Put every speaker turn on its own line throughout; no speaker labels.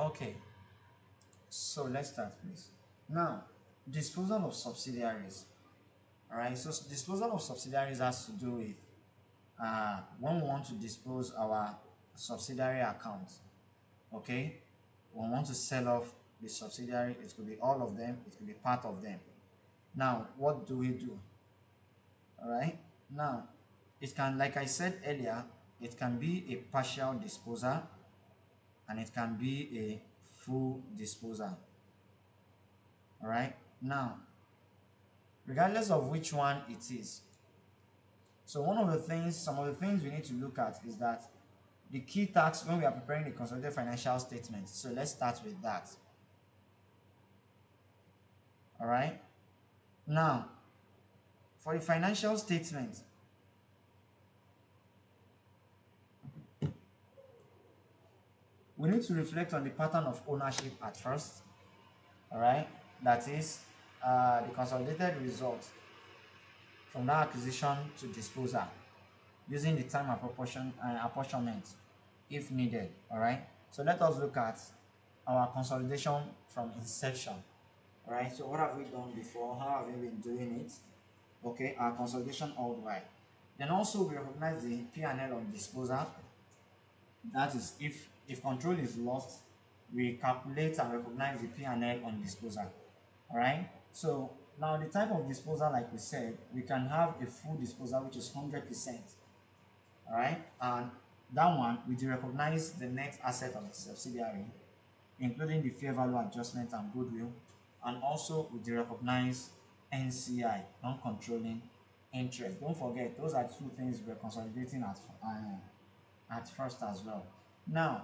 Okay, so let's start, please. Now, disposal of subsidiaries. All right, so disposal of subsidiaries has to do with when we want to dispose our subsidiary account. Okay, we want to sell off the subsidiary. It could be all of them, it could be part of them. Now, what do we do? All right, now it can, like I said earlier, it can be a partial disposal and it can be a full disposal. All right, now regardless of which one it is, so some of the things we need to look at is that the key tax when we are preparing the consolidated financial statement. So let's start with that. All right, now for the financial statement, we need to reflect on the pattern of ownership at first. All right, that is the consolidated result from that acquisition to disposal using the time apportionment if needed. All right, so let us look at our consolidation from inception. All right, so what have we done before? How have we been doing it? Okay, our consolidation all right. Then also we recognize the P&L on disposal. That is, if control is lost, we calculate and recognize the P&L on disposal. All right, so now the type of disposal, like we said, we can have a full disposal which is 100%. All right, and that one we do recognize the net asset of the subsidiary, including the fair value adjustment and goodwill, and also we do recognize NCI, non-controlling interest. Don't forget, those are two things we're consolidating at first as well. Now,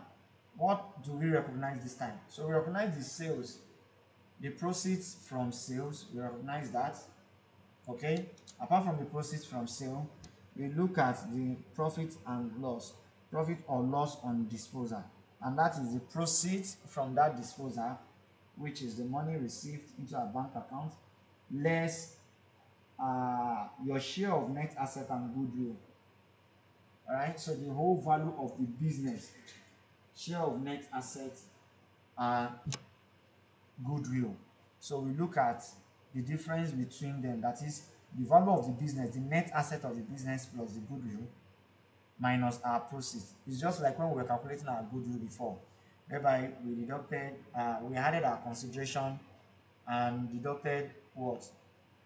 what do we recognize this time? So we recognize the sales, the proceeds from sales, we recognize that. Okay, apart from the proceeds from sale, we look at the profit or loss on disposal, and that is the proceeds from that disposal, which is the money received into a bank account less your share of net asset and goodwill. All right, so the whole value of the business, share of net assets and goodwill. So we look at the difference between them, that is the value of the business, the net asset of the business plus the goodwill minus our proceeds. It's just like when we were calculating our goodwill before, whereby we added our consideration and deducted what?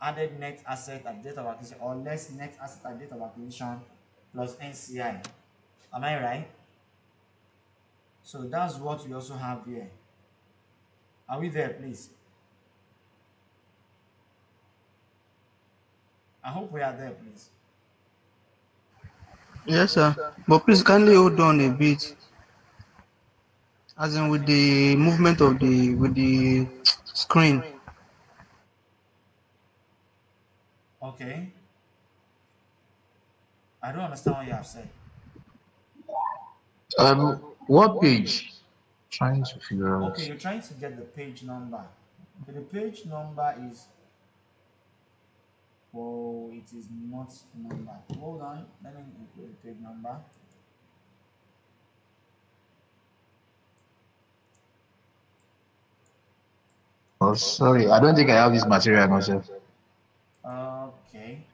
Added net asset at date of acquisition or less net asset at date of acquisition plus NCI. Am I right? So that's what we also have here. Are we there, please? I hope we are there, please.
Yes, sir. But please kindly hold on a bit, as in with the movement of the screen.
Okay. I don't understand what you have said.
What page? Trying to figure
Okay,
out.
you're trying to get the page number. So the page number is, oh, it is not number. Hold on, let me include the page number.
Oh, sorry, I don't think I have this material myself.
Okay.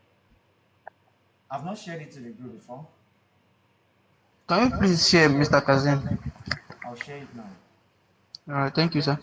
I've not shared it to the group before.
Can you please share, Mr. Kazim?
I'll share it now.
All right, thank you, sir.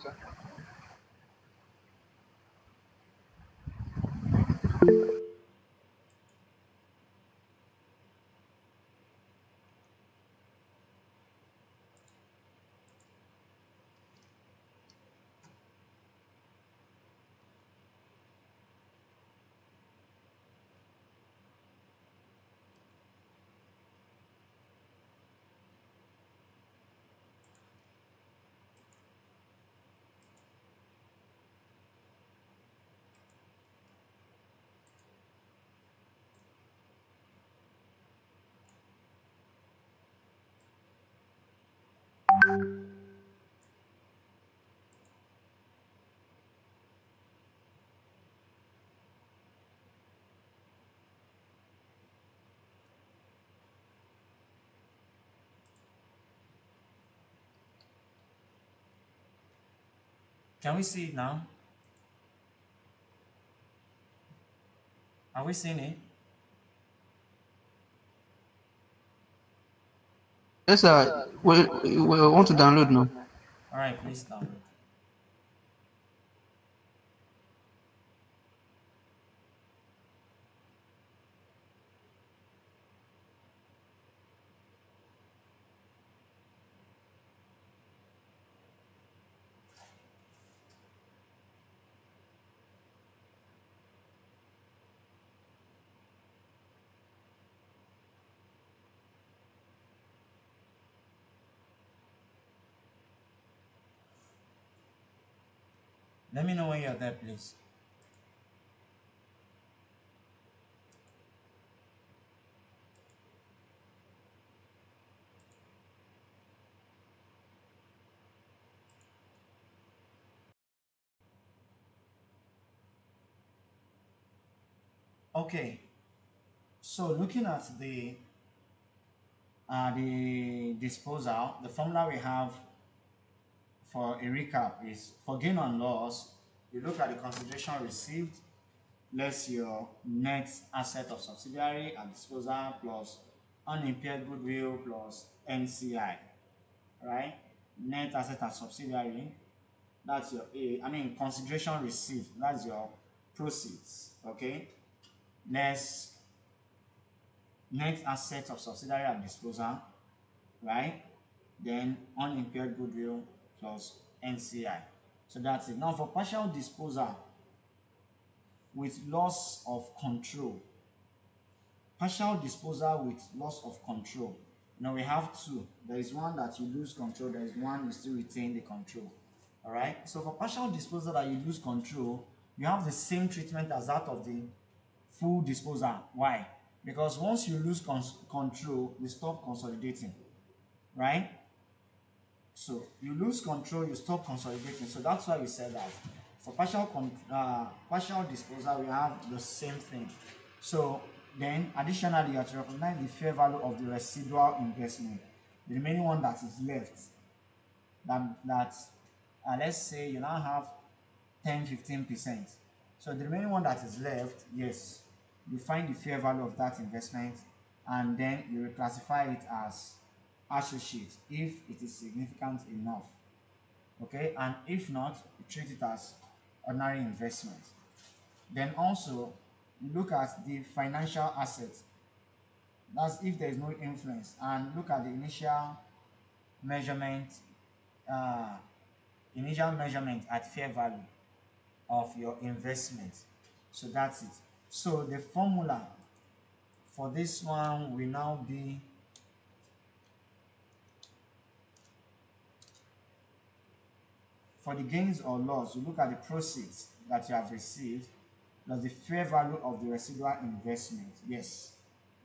Can we see it now? Are we seeing it?
Yes, sir. We want to download now.
All right, please download. Let me know when you're there, please. Okay, so looking at the disposal, the formula we have for a recap is for gain on loss, you look at the consideration received less your net asset of subsidiary at disposal plus unimpaired goodwill plus NCI, right? Net asset at subsidiary, that's your A. I mean, consideration received, that's your proceeds, okay? Less net asset of subsidiary at disposal, right? Then unimpaired goodwill plus NCI. So that's it. Now for partial disposal with loss of control, partial disposal with loss of control. Now we have two. There is one that you lose control, there is one you still retain the control. All right. So for partial disposal that you lose control, you have the same treatment as that of the full disposal. Why? Because once you lose control, you stop consolidating, right? So you lose control, you stop consolidating. So that's why we said that for partial disposal, we have the same thing. So then additionally, you have to recognize the fair value of the residual investment, the remaining one that is left. Let's say you now have 10-15%. So the remaining one that is left, yes, you find the fair value of that investment and then you reclassify it as associate if it is significant enough. Okay, and if not, you treat it as ordinary investment. Then also you look at the financial assets. That's if there is no influence, and look at the measurement, uh, initial measurement at fair value of your investment. So that's it. So the formula for this one will now be for the gains or loss, you look at the proceeds that you have received plus the fair value of the residual investment. Yes,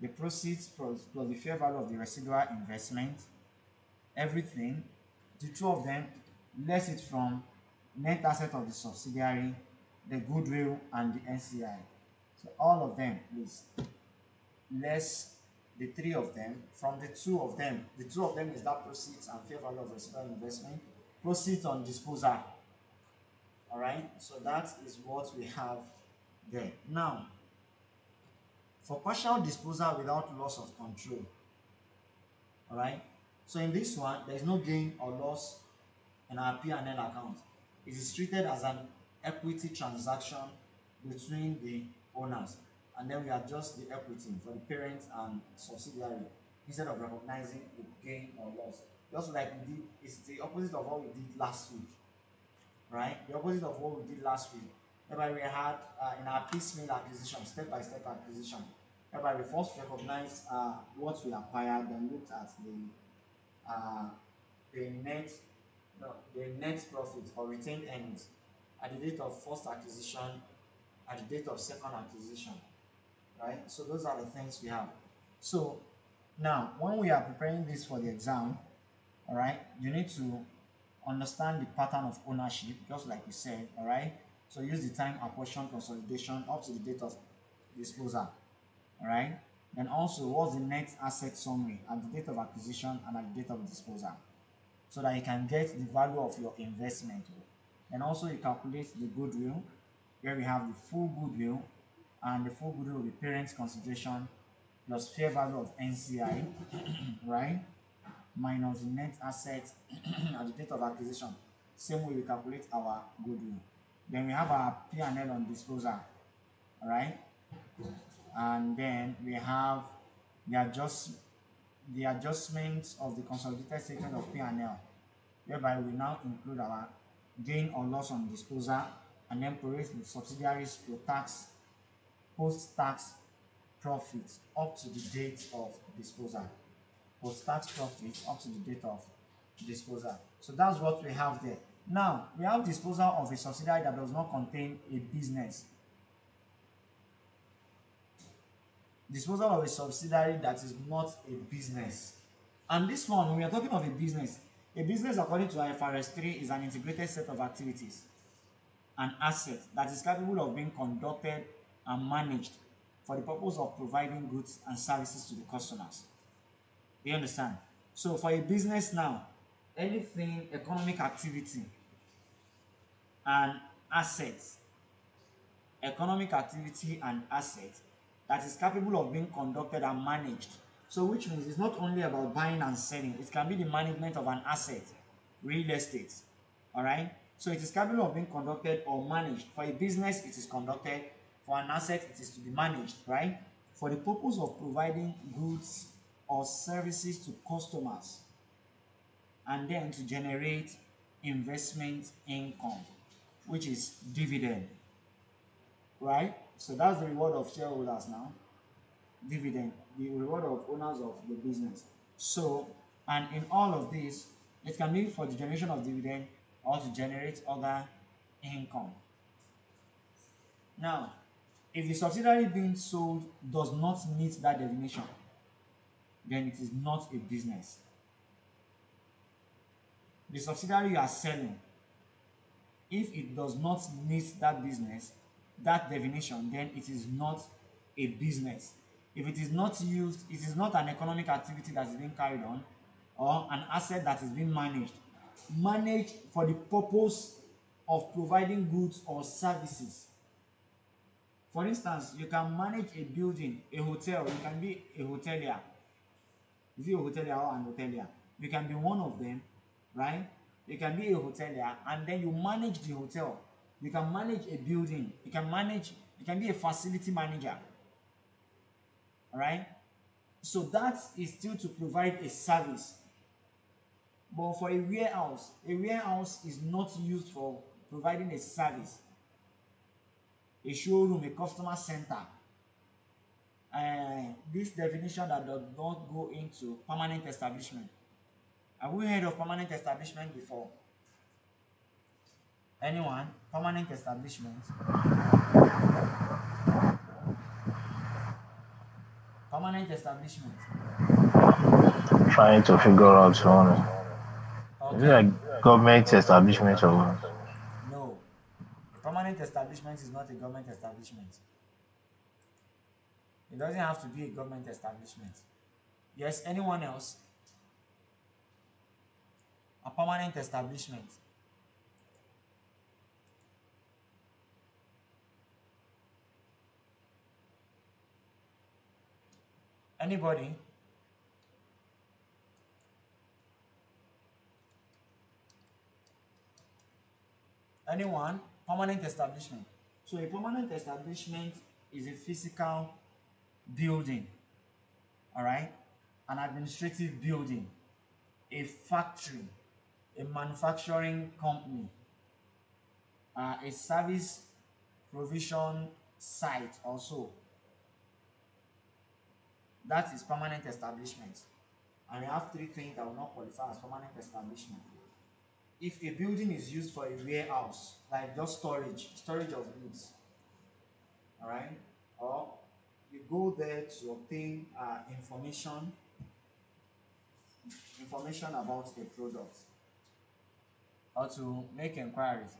the proceeds plus the fair value of the residual investment, everything, the two of them, less it from net asset of the subsidiary, the goodwill, and the NCI. So all of them, please, less the three of them from the two of them. The two of them is that proceeds and fair value of residual investment, proceeds on disposal. All right, so that is what we have there. Now, for partial disposal without loss of control, all right, so in this one, there is no gain or loss in our P&L account. It is treated as an equity transaction between the owners, and then we adjust the equity for the parent and subsidiary instead of recognizing a gain or loss. Just like we did, it's the opposite of what we did last week, right? The opposite of what we did last week, whereby we had in our piecemeal acquisition, step-by-step acquisition, whereby we first recognized what we acquired, then looked at uh, the net no, the net profit or retained earnings at the date of first acquisition, at the date of second acquisition, right? So those are the things we have. So now, when we are preparing this for the exam, all right, you need to understand the pattern of ownership, just like we said, all right? So use the time apportion consolidation up to the date of disposal, all right? Then also, what's the net asset summary at the date of acquisition and at the date of disposal, so that you can get the value of your investment. And also you calculate the goodwill, where we have the full goodwill, and the full goodwill will be parent consideration plus fair value of NCI, right? Minus the net asset at the date of acquisition. Same way we calculate our goodwill. Then we have our P&L on disposal, all right? And then we have the adjust the adjustments of the consolidated statement of P&L, whereby we now include our gain or loss on disposal and then prorate the subsidiaries post-tax profits up to the date of disposal. Post-tax profits up to the date of disposal. So that's what we have there. Now, we have disposal of a subsidiary that does not contain a business. Disposal of a subsidiary that is not a business. And this one, when we are talking of a business according to IFRS 3 is an integrated set of activities and assets that is capable of being conducted and managed for the purpose of providing goods and services to the customers. Do you understand? So for a business now, anything economic activity and assets, economic activity and assets that is capable of being conducted and managed. So which means it's not only about buying and selling, it can be the management of an asset, real estate, all right? So it is capable of being conducted or managed. For a business, it is conducted. For an asset, it is to be managed, right? For the purpose of providing goods or services to customers and then to generate investment income, which is dividend, right? So that's the reward of shareholders now, dividend, the reward of owners of the business. So, and in all of this, it can be for the generation of dividend or to generate other income. Now, if the subsidiary being sold does not meet that definition, then it is not a business. The subsidiary you are selling, if it does not meet that definition, then it is not a business. If it is not used, it is not an economic activity that is being carried on or an asset that is being managed for the purpose of providing goods or services. For instance, you can manage a building, a hotel, you can be a hotelier. Is it a hotelier or an hotelier? You can be one of them, right? You can be a hotelier and then you manage the hotel. You can manage a building. You can be a facility manager. All right? So that is still to provide a service. But for a warehouse is not used for providing a service. A showroom, a customer center. This definition that does not go into permanent establishment. Have we heard of permanent establishment before? Anyone? Permanent establishment? Permanent establishment.
Trying to figure out one. Is it
Okay.
like government establishment or what?
No. A permanent establishment is not a government establishment. It doesn't have to be a government establishment. Yes, anyone else? A permanent establishment. Anybody? Anyone? Permanent establishment. So a permanent establishment is a physical building, all right? An administrative building, a factory, a manufacturing company, a service provision site also. That is permanent establishment. And we have three things that will not qualify as permanent establishment. If a building is used for a warehouse, like just storage of goods, all right, or you go there to obtain information about a product or to make inquiries.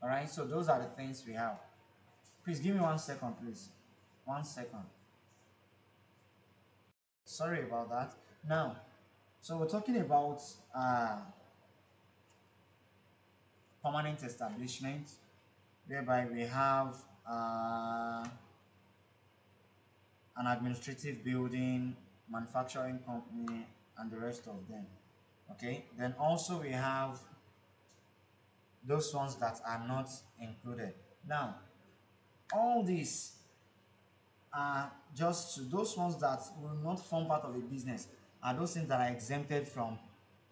All right, so those are the things we have. Please give me 1 second, please. 1 second. Sorry about that. Now, so we're talking about permanent establishment, whereby we have an administrative building, manufacturing company, and the rest of them. Okay, then also we have those ones that are not included. Now, all these are just to those ones that will not form part of a business are those things that are exempted from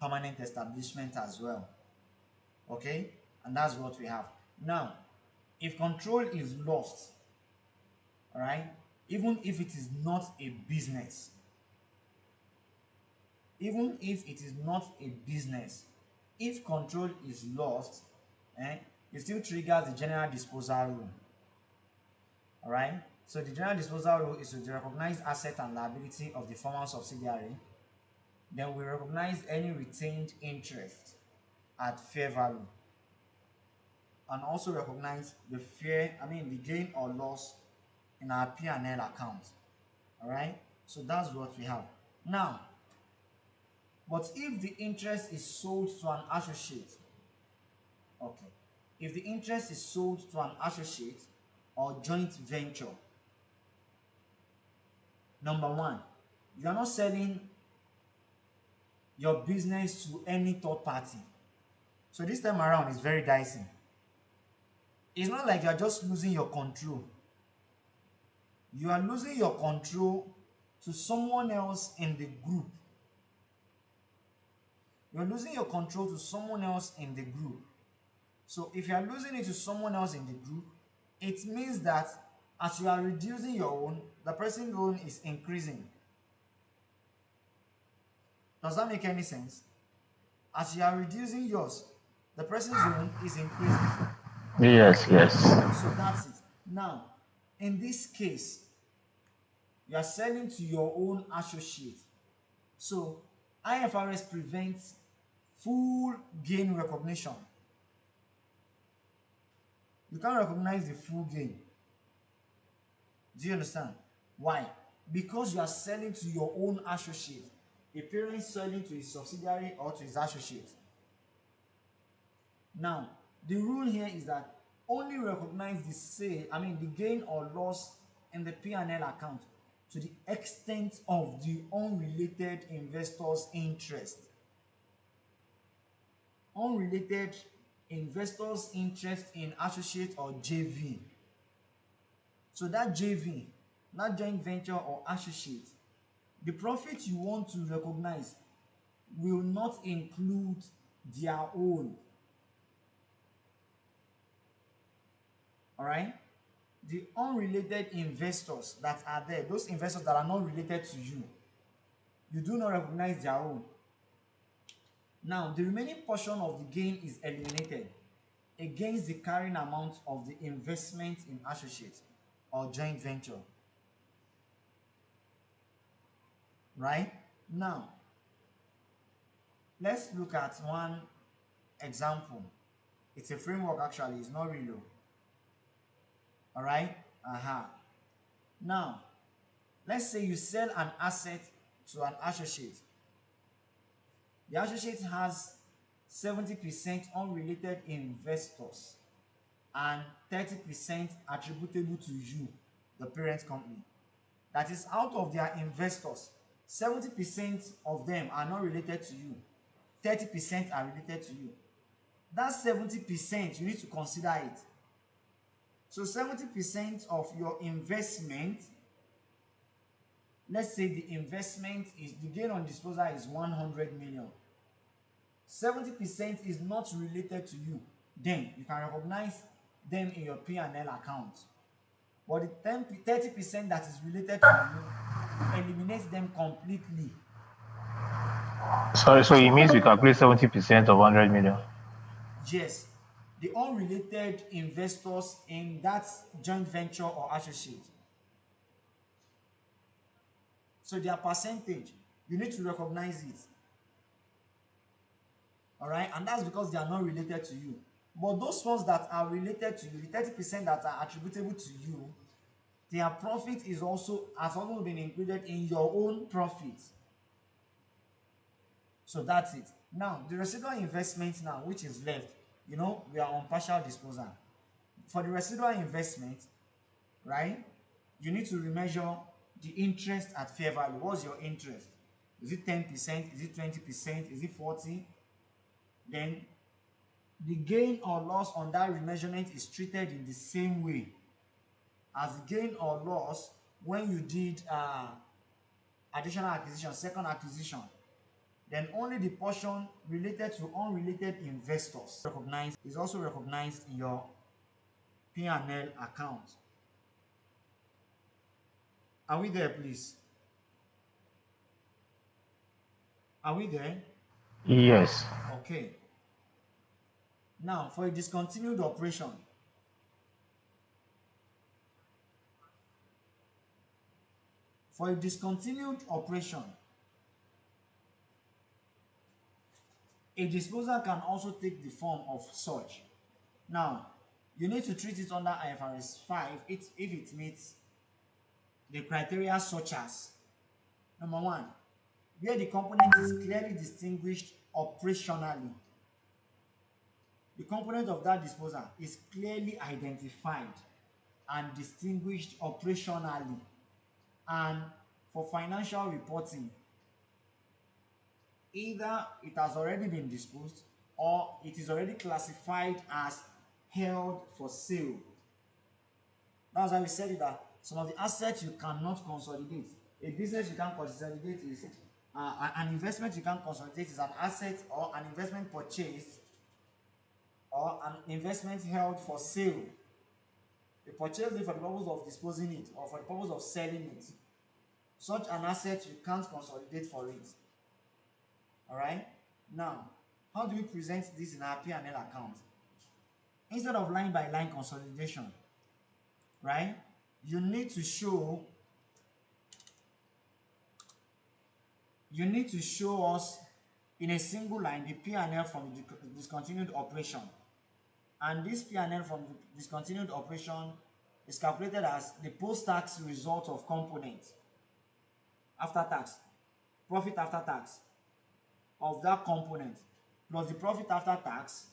permanent establishment as well. Okay, and that's what we have. Now, if control is lost, all right, even if it is not a business, even if it is not a business, if control is lost, it still triggers the general disposal rule. All right. So the general disposal rule is to recognize asset and liability of the former subsidiary. Then we recognize any retained interest at fair value, and also recognize the gain or loss in our P&L account. All right. So that's what we have now. But if the interest is sold to an associate, okay, if the interest is sold to an associate or joint venture, number one, you are not selling your business to any third party. So this time around is very dicey. It's not like you are just losing your control. You are losing your control to someone else in the group. You are losing your control to someone else in the group. So if you are losing it to someone else in the group, it means that as you are reducing your own, the person's own is increasing. Does that make any sense? As you are reducing yours, the person's own is increasing.
Yes, yes.
So that's it. Now, in this case, you are selling to your own associate. So IFRS prevents full gain recognition. You can't recognize the full gain. Do you understand? Why? Because you are selling to your own associate. A parent selling to his subsidiary or to his associate. Now, the rule here is that only recognize the gain or loss in the P&L account to the extent of the unrelated investor's interest. Unrelated investors' interest in associate or JV. So that JV, that joint venture or associate, the profit you want to recognize will not include their own. All right? The unrelated investors that are there, those investors that are not related to you, you do not recognize their own. Now, the remaining portion of the gain is eliminated against the carrying amount of the investment in associate or joint venture. Right? Now, let's look at one example. It's a framework actually, it's not real. All right? Now, let's say you sell an asset to an associate. The associate has 70% unrelated investors and 30% attributable to you, the parent company. That is, out of their investors, 70% of them are not related to you, 30% are related to you. That 70%, you need to consider it. So 70% of your investment, let's say the gain on disposal is 100 million. 70% is not related to you. Then you can recognize them in your P&L account. But the 30% that is related to you, you eliminate them completely.
Sorry, so it means we calculate 70% of 100 million.
Yes, the unrelated investors in that joint venture or associate. So their percentage, you need to recognize it. All right, and that's because they are not related to you. But those ones that are related to you, the 30% that are attributable to you, their profit has also been included in your own profit. So that's it. Now, the residual investment now, which is left, we are on partial disposal. For the residual investment, right, you need to remeasure the interest at fair value. What's your interest? Is it 10%? Is it 20%? Is it 40? Then the gain or loss on that remeasurement is treated in the same way as the gain or loss when you did additional acquisition, second acquisition. Then only the portion related to unrelated investors recognized is also recognized in your P&L account. Are we there, please? Are we there?
Yes.
Okay. Now, for a discontinued operation, for a discontinued operation, a disposal can also take the form of such. Now, you need to treat it under IFRS 5 if it meets the criteria such as number one, where the component is clearly distinguished operationally. The component of that disposal is clearly identified and distinguished operationally. And for financial reporting, either it has already been disposed or it is already classified as held for sale. That's why we said it that some of the assets you cannot consolidate. A business you can't consolidate is an investment you can't consolidate is an asset or an investment purchased or an investment held for sale. You purchase it for the purpose of disposing it or for the purpose of selling it. Such an asset you can't consolidate for it. All right. Now, how do we present this in our P&L account? Instead of line by line consolidation, right? You need to show us in a single line the P&L from the discontinued operation. And this P&L from the discontinued operation is calculated as the post-tax result of component after tax, profit after tax of that component plus the profit after tax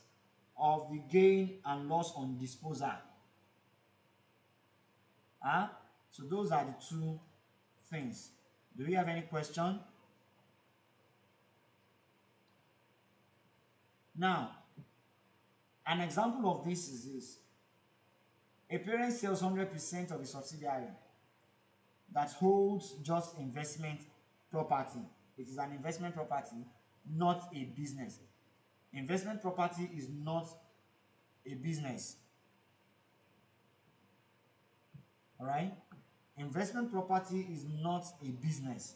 of the gain and loss on disposal. So those are the two things. Do we have any question? Now, an example of this is this. A parent sells 100% of a subsidiary that holds just investment property. It is an investment property, not a business. Investment property is not a business. All right? Investment property is not a business.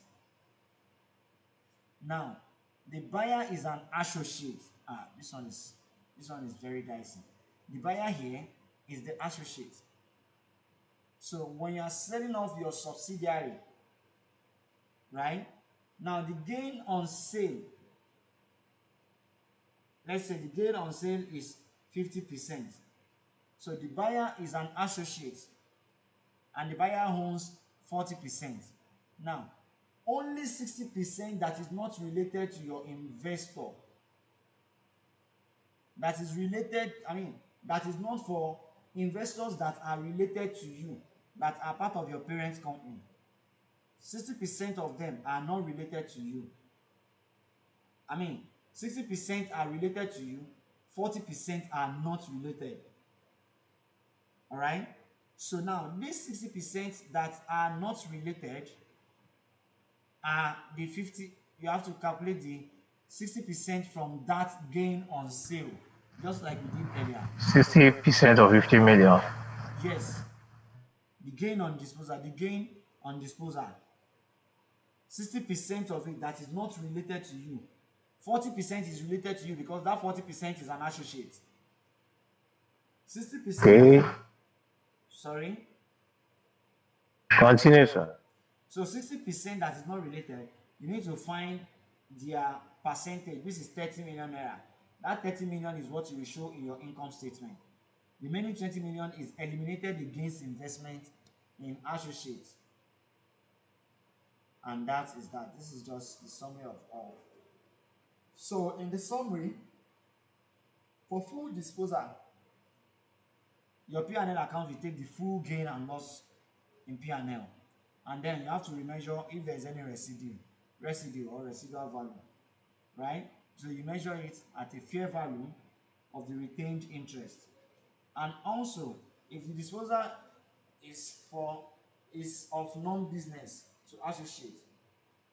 Now, the buyer is an associate. This one is very dicey. The buyer here is the associate. So when you are selling off your subsidiary, right? Now the gain on sale, let's say the gain on sale is 50%. So the buyer is an associate and the buyer owns 40%. Now, only 60% that is not related to your investor, that is not for investors that are related to you, that are part of your parent company. 60% of them are not related to you. 60% are related to you, 40% are not related. All right? So now, these 60% that are not related are the 50, you have to calculate the 60% from that gain on sale, just like we did earlier.
60% of 50 million.
Yes, the gain on disposal, 60% of it that is not related to you. 40% is related to you because that 40% is an associate. 60%
Okay.
sorry.
Continue, sir.
So 60% that is not related, you need to find their percentage, which is 30 million naira. That 30 million is what you will show in your income statement. The remaining 20 million is eliminated against investment in associates. And that is that. This is just the summary of all. So in the summary, For full disposal, your P&L account will take the full gain and loss in P&L, and then you have to remeasure if there's any residue or residual value, right? So you measure it at a fair value of the retained interest. And also, if the disposal is for is of non-business to associate,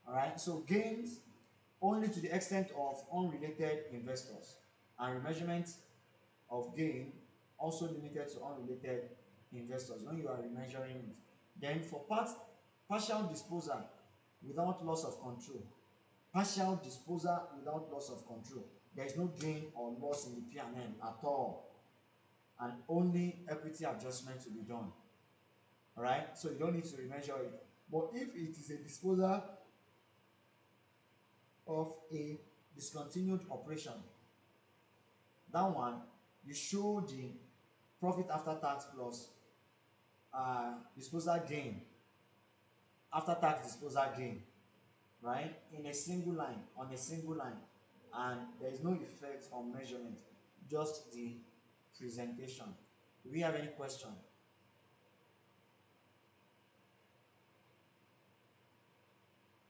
all right, so gains only to the extent of unrelated investors, and remeasurement of gain also limited to unrelated investors when you are remeasuring it. Then for partial disposal without loss of control, partial disposal without loss of control, there is no gain or loss in the P&L at all, and only equity adjustment to be done. All right, so you don't need to remeasure it. But if it is a disposal of a discontinued operation, that one, you show the profit after tax plus disposal gain, after tax disposal gain, right, in a single line, on a single line, and there is no effect on measurement, just the presentation. Do we have any question?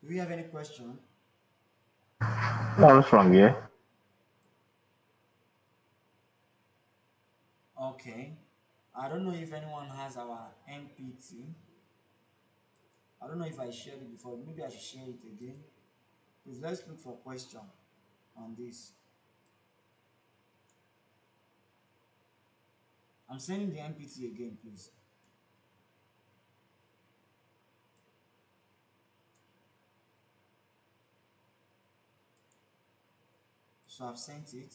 Do we have any question?
Comes from here.
Okay. I don't know if anyone has our MPT. I don't know if I shared it before. Maybe I should share it again. Please let's look for question on this. I'm sending the MPT again, please. So I've sent it.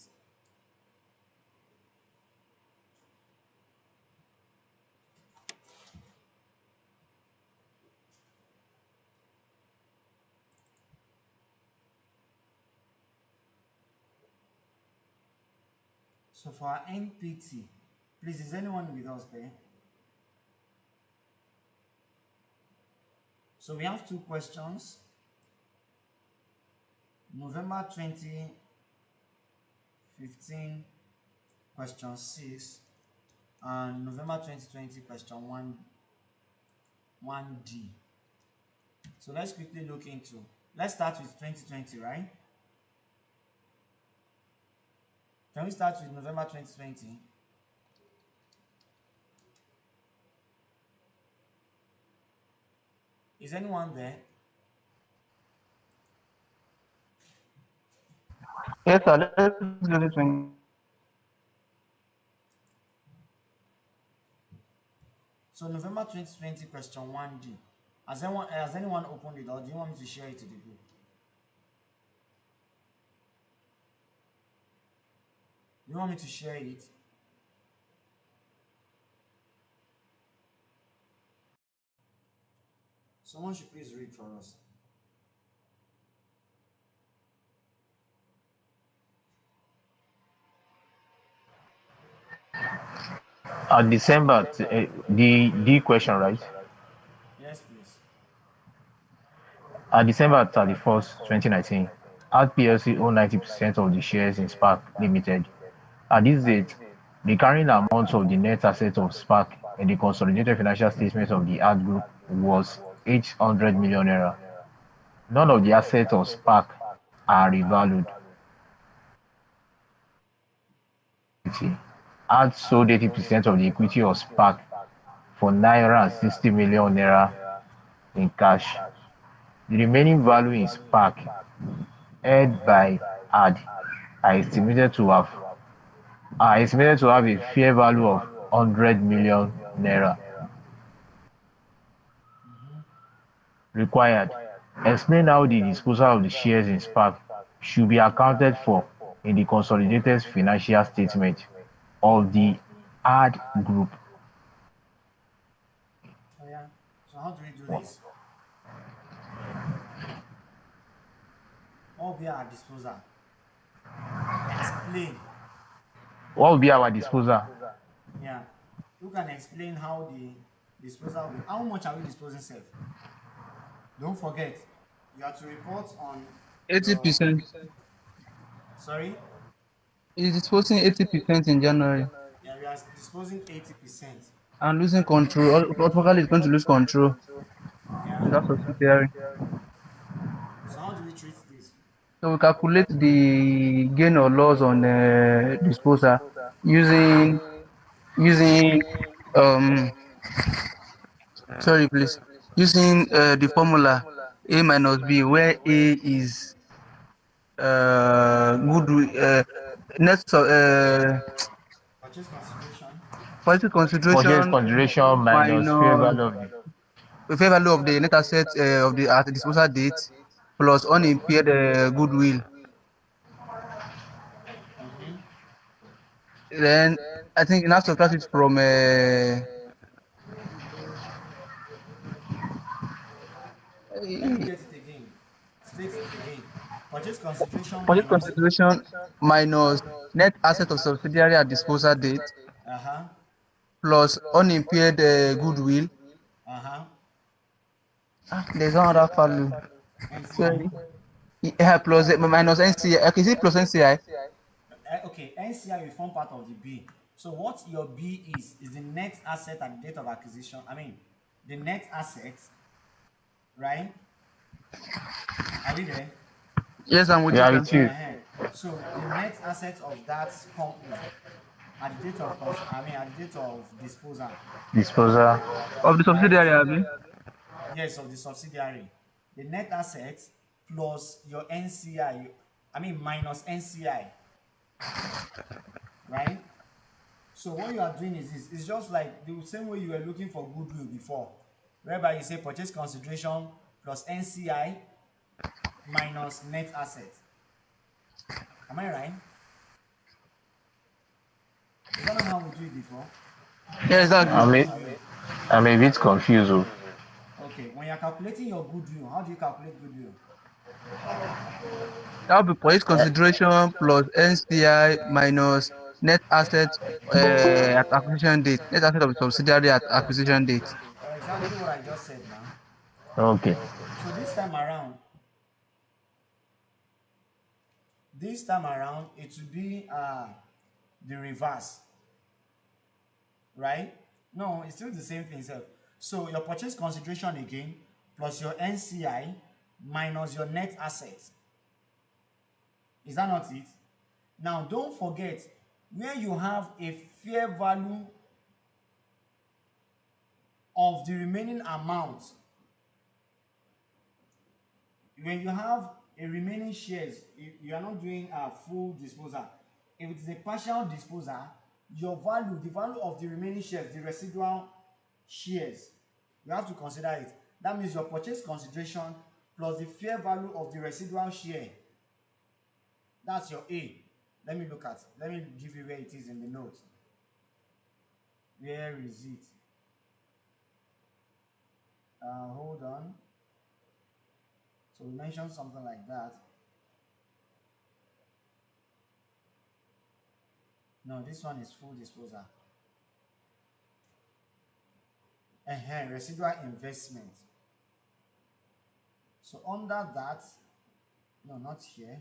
So for our NPT, please, is anyone with us there? So we have two questions. November 2015, question 6, and November 2020, question 1D. So let's quickly look into. Let's start with 2020, right? Can we start with November 2020? Is anyone there?
Yes, sir. Let's go to 20.
So November 2020, question 1D. Has anyone opened it, or do you want me to share it to the group? You want me to share it? Someone should please read for us.
December, the question, right?
Yes, please.
December 31st, 2019, Art PLC owned 90% of the shares in Spark Limited. At this date, the carrying amount of the net assets of Spark in the consolidated financial statements of the Art Group was 800 million naira. None of the assets of Spark are revalued. Art sold 80% of the equity of Spark for naira and 60 million naira in cash. The remaining value in Spark held by AD are estimated to have a fair value of 100 million naira.
Mm-hmm.
Required. Explain how the disposal of the shares in Spark should be accounted for in the consolidated financial statement of the AD Group.
Oh yeah. So how do we do this? What will be our disposal? Explain.
What will be our disposal?
Yeah. Who can explain how the disposal will be? How much are we disposing self? Don't forget, you have to report on your
80%.
sorry.
He's disposing 80% in January
Yeah, we are disposing 80%.
and losing control. Automatically, is going to lose control
Yeah.
in that subsidiary.
So how do we treat this?
So we calculate the gain or loss on disposal using using um sorry please using the formula A minus B, where A is good net
Purchase consideration.
positive
Purchase
consideration
consideration minus fair
minus
value of the
the fair value of the net asset of the at the disposal date plus unimpaired goodwill.
Mm-hmm.
Then I think you have to subtract it from
Let me get it again. State it again. Purchase consideration
purchase
minus.
consideration minus net asset of subsidiary at disposal date
Uh-huh.
plus unimpaired goodwill.
Uh-huh.
There's one other value.
NCI.
Sorry. Yeah, plus minus NCI. Okay, is it plus NCI?
Okay, NCI will form part of the B. So what your B is the net asset at the date of acquisition. I mean, the net assets, right? Are we there?
Yes, I'm with you,
yeah
sir.
with you
So the net assets of that company at the date of at the date of disposal.
disposal
Of the
Right?
subsidiary, Abi.
Yes, of the subsidiary. The net assets plus your NCI, minus NCI, right? So what you are doing is this. It's just like the same way you were looking for goodwill before, whereby you say purchase consideration plus NCI minus net assets. Am I right? Is that not how we do it before? You are
Yes,
saying
that's
you are
good.
I'm a,
confused.
I'm a bit confused oh.
Okay, when you are calculating your goodwill, how do you calculate goodwill?
That will be purchase consideration plus NCI minus net asset at acquisition date. Net asset of the subsidiary at acquisition date.
Exactly what I just said now.
Okay.
So this time around, it will be the reverse, right? No, it's still the same thing, sir. So your purchase consideration again plus your NCI minus your net assets. Is that not it? Now don't forget, where you have a fair value of the remaining amount, when you have a remaining shares, you are not doing a full disposal. If it is a partial disposal, your value, the value of the remaining shares, the residual shares, you have to consider it. That means your purchase consideration plus the fair value of the residual share. That's your A. Let me give you where it is in the note. Where is it? Hold on. So we mentioned something like that. No, this one is full disposal. Residual investment. So under that, no, not here.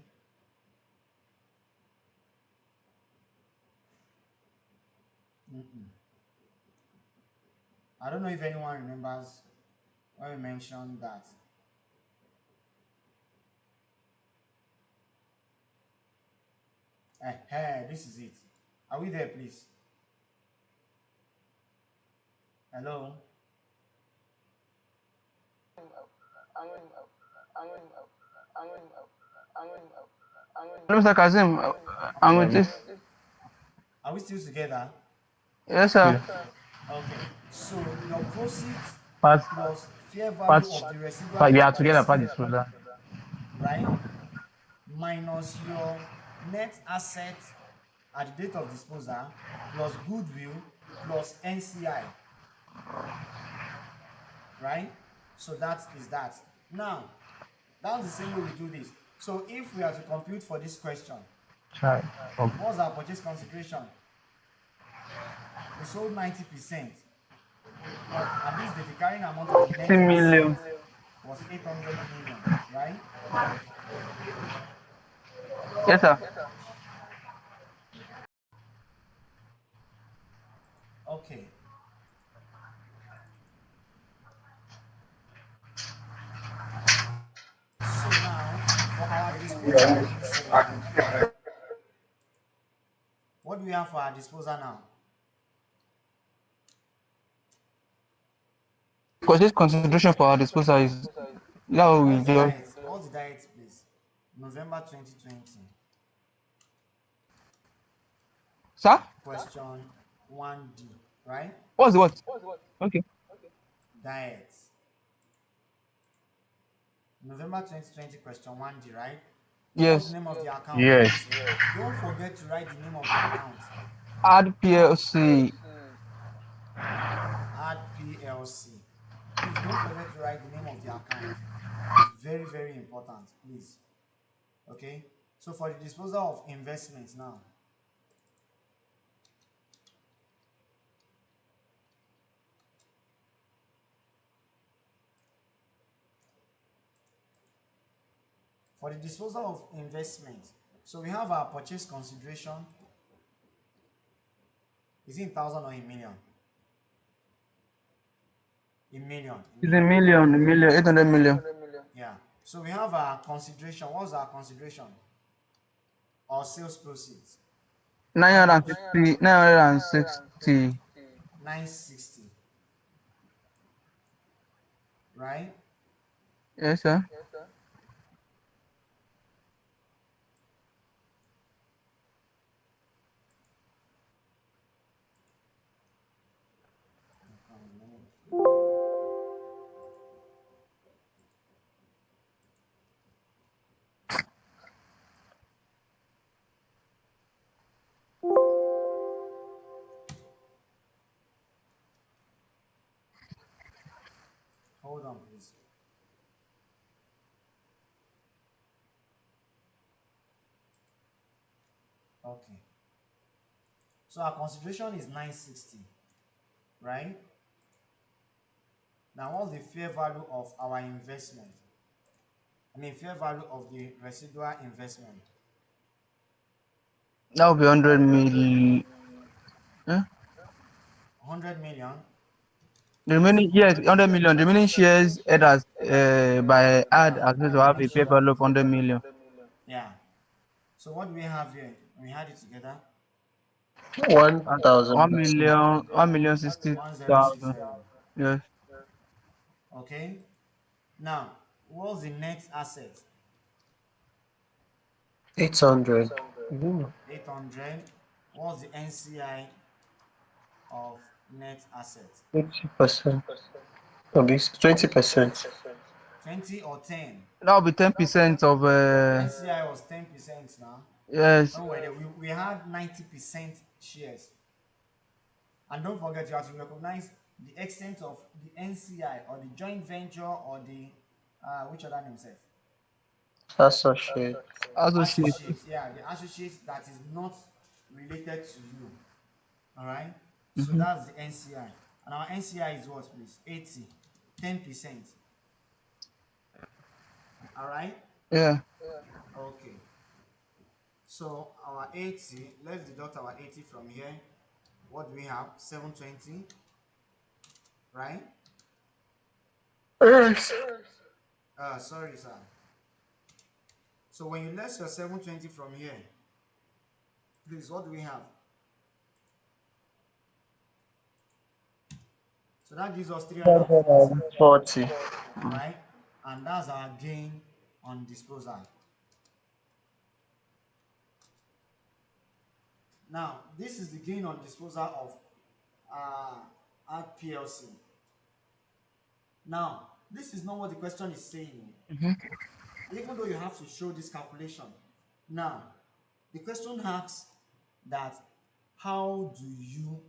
Mm-mm. I don't know if anyone remembers when we mentioned that. This is it. Are we there, please? Hello?
Hello, Mr. Kazim. I'm
Yeah,
with you.
Are we still together?
Yes,
okay.
sir.
Okay. So your proceeds
Part
plus fair
part
value of the residual
part we are together part
investment,
disposal.
right? Minus your net asset at the date of disposal plus goodwill plus NCI, right? So that is that. Now, that's the same way we do this. So if we are to compute for this question,
Chai. Okay.
what's our purchase consideration? We sold 90%, but at least the carrying amount of the net
10
asset
million.
was 800 million, right?
Yes, sir.
Ladies, please, I beg you sit down. What do we have for our disposal now?
Because this concentration for our disposal is that what we
What's the
just.
diet? What's the diet, please? November 2020.
Sir?
Question 1D, right?
What's the what? Okay.
Diet. November 2020, question 1D, right? What's the
Yes.
name of the account,
Yes.
please? Don't forget to write the name of the account.
Add PLC.
Add PLC. Please don't forget to write the name of the account. It's very, very important, please. Okay? So for the disposal of investments now, for the disposal of investment, so we have our purchase consideration. Is it in thousand or in million? In million, in
It's a
million.
million, a million, 800 million.
Yeah. So we have our consideration. What's our consideration? Our sales proceeds. How much?
960, 960.
960. Right?
Yes, sir.
Hold on, please. Okay. So our consideration is 960, right? Now, what's the fair value of our investment? I mean, fair value of the residual investment.
That would be 100 million. Huh?
100 million.
The remaining, yes, 100 million. The remaining shares held as by add
Yeah,
as
the
to have
remaining
a paper
share.
value of 100 million.
Yeah. So what do we have here? We had it together.
One
And
thousand
1 million, 1,060,000.
1060.
Yes.
Okay. Now, what's the net asset?
800. Mhm.
800. What's the NCI of net asset?
80%. 20%.
20 or 10?
That would be 10% of,
NCI was 10% now.
yes,
When we were there, we had 90% shares. And don't forget, you have to recognize the extent of the NCI or the joint venture or the, which other name self?
Associate.
associate.
Associate. Yeah, the associate that is not related to you. All right. So
Mm-hmm.
that's the NCI. And our NCI is what, please? 80. 10%. All right.
Yeah.
Okay. So our 80, let's deduct our 80 from here. What do we have? 720, right?
Yes.
Sorry, sir. So when you less your 720 from here, please, what do we have? So that gives us 340,
40.
right? And that's our gain on disposal. Now, this is the gain on disposal of uh, at PLC. Now, this is not what the question is saying,
Mm-hmm.
even though you have to show this calculation. Now, the question asks that how do you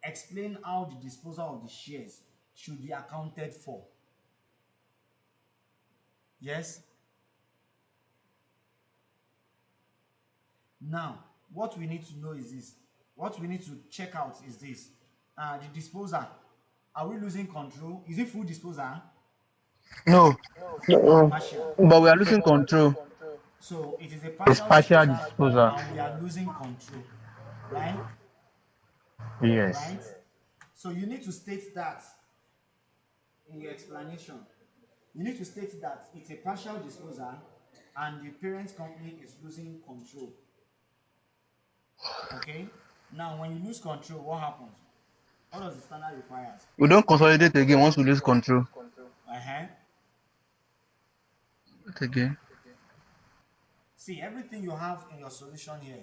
explain how the disposal of the shares should be accounted for? Yes? Now, what we need to know is this. What we need to check out is this. The disposal. Are we losing control? Is it full disposal
No,
or
No.
partial?
but we are losing control.
So it is a
It's
partial
partial
disposal
disposal.
and we are losing control, right?
Yes.
Right? So you need to state that in your explanation. You need to state that it's a partial disposal and the parent company is losing control. Okay? Now, when you lose control, what happens? What does the standard requires?
We don't consolidate again once we lose control.
Uh-huh.
Again.
See, everything you have in your solution here,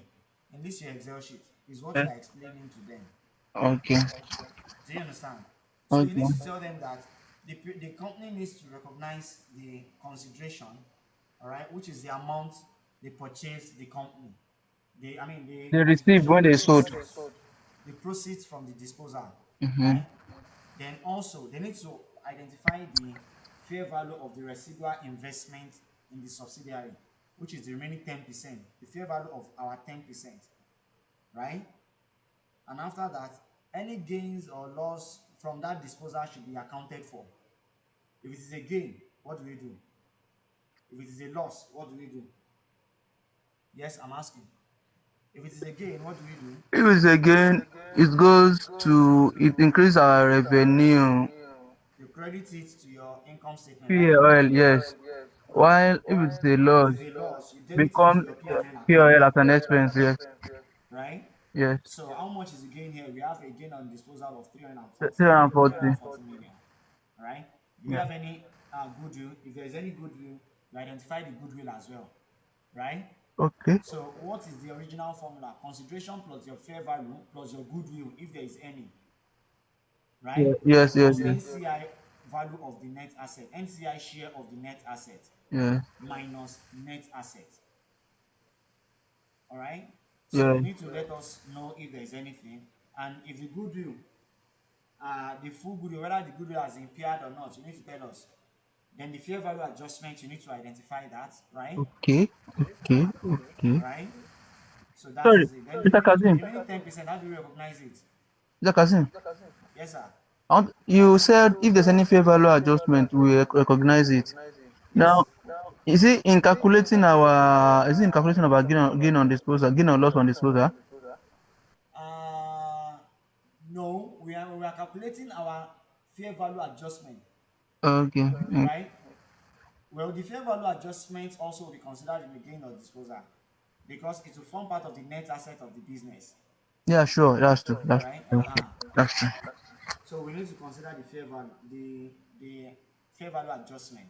in this your Excel sheet, is what
Yeah.
you are explaining to them.
Okay.
Do you understand? So you need
Okay.
to tell them that the company needs to recognize the consideration, all right, which is the amount they purchased the company. I mean,
They received
the
when they sold.
the proceeds from the disposal,
Mm-hmm.
right? Then also they need to identify the fair value of the residual investment in the subsidiary, which is the remaining 10%, the fair value of our 10%, right? And after that, any gains or loss from that disposal should be accounted for. If it is a gain, what do we do? If it is a loss, what do we do? Yes, I'm asking. If it is a gain, what do we do?
If it's again, it goes to it increase our revenue.
You credit it to your income statement, right?
PAL, yes. While if it's a
If it
loss,
is a loss, you debit it to
become
your P&L account,
PAL as an expense, yes.
right?
Yes.
So how much is the gain here? We have a gain on disposal of
340.
340 million. All right. Do we
Yeah.
have any goodwill? If there is any goodwill, you identify the goodwill as well, right?
Okay.
So what is the original formula? Consideration plus your fair value plus your goodwill, if there is any,
Yeah.
right?
Yes, yes,
Plus
yes.
NCI value of the net asset, NCI share of the net asset
Yeah.
minus net asset. All right. So
Yeah.
you need to let us know if there is anything, and if the goodwill, the full goodwill, whether the goodwill has impaired or not, you need to tell us. Then the fair value adjustment, you need to identify that, right?
Okay. Okay. Okay.
All right. So that
Sorry,
is it. Then
Mr.
the
Kazim.
remaining 10%, how do you recognize it?
Mr. Kazim.
Yes, sir.
You said if there's any fair value adjustment, we recognize it. Now,
Yes.
is it in calculating our gain on disposal, gain or loss on disposal?
Uh, no, we are calculating our fair value adjustment,
Okay. Mm.
right? Well, the fair value adjustment also will be considered in the gain or disposal because it will form part of the net asset of the business,
Yeah, sure. That's true. That's
right?
true.
Uh-huh.
That's true.
So we need to consider the fair value, the fair value adjustment,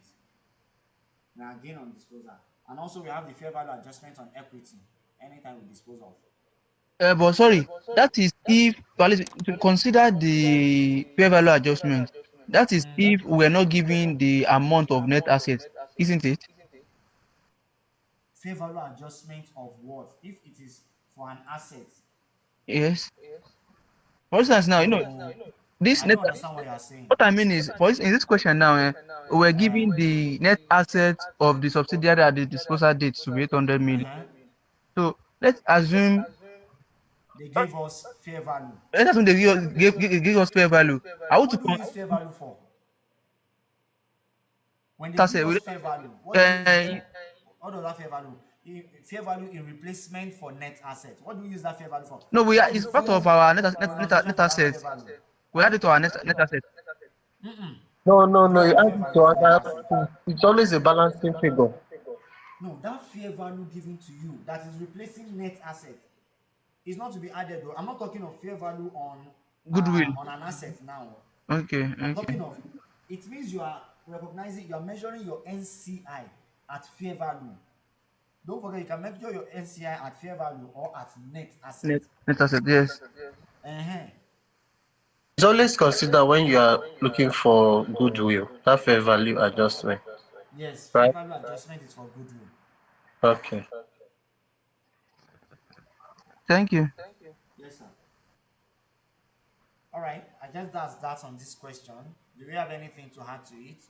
now gain on disposal, and also we have the fair value adjustment on equity anytime we dispose of.
But sorry, that is if well, to consider the fair value adjustment. That is if we're not giving the amount of net assets, isn't it?
Fair value adjustment of what? If it is for an asset.
Yes. For instance, now
No,
this
I
net.
don't understand what you are saying.
What I mean is, in this question now, we're
Uh,
giving the net assets of the subsidiary at the disposal date to be 800 million.
uh-huh.
So let's assume
They gave us fair value.
they give us fair value. I want to
What do we use fair value for? When they give
asset.
us fair value, what do we use it for? What does that fair value? Fair value in replacement for net asset. What do we use that fair value for?
No,
What is
it's
the
part
full
of our
pronunciation
net
for that fair
assets.
value?
We add
Huh?
it to our net assets.
No, no,
We don't
no. You
have
add
fair
it
value
to
for net
other
asset.
things. It's always a balancing figure.
No, that fair value given to you that is replacing net asset is not to be added though. I'm not talking of fair value
Goodwill.
on an asset now.
Okay,
I'm
okay.
talking of it means you are recognizing, you are measuring your NCI at fair value. Don't forget you can measure your NCI at fair value or at net asset.
Net asset, yes.
Uh-huh.
It's always consider when you are looking for goodwill, that fair value adjustment,
Yes, fair
right?
value adjustment is for goodwill.
Okay.
Thank you.
Yes, sir. All right. I guess that's on this question. Do we have anything to add to it?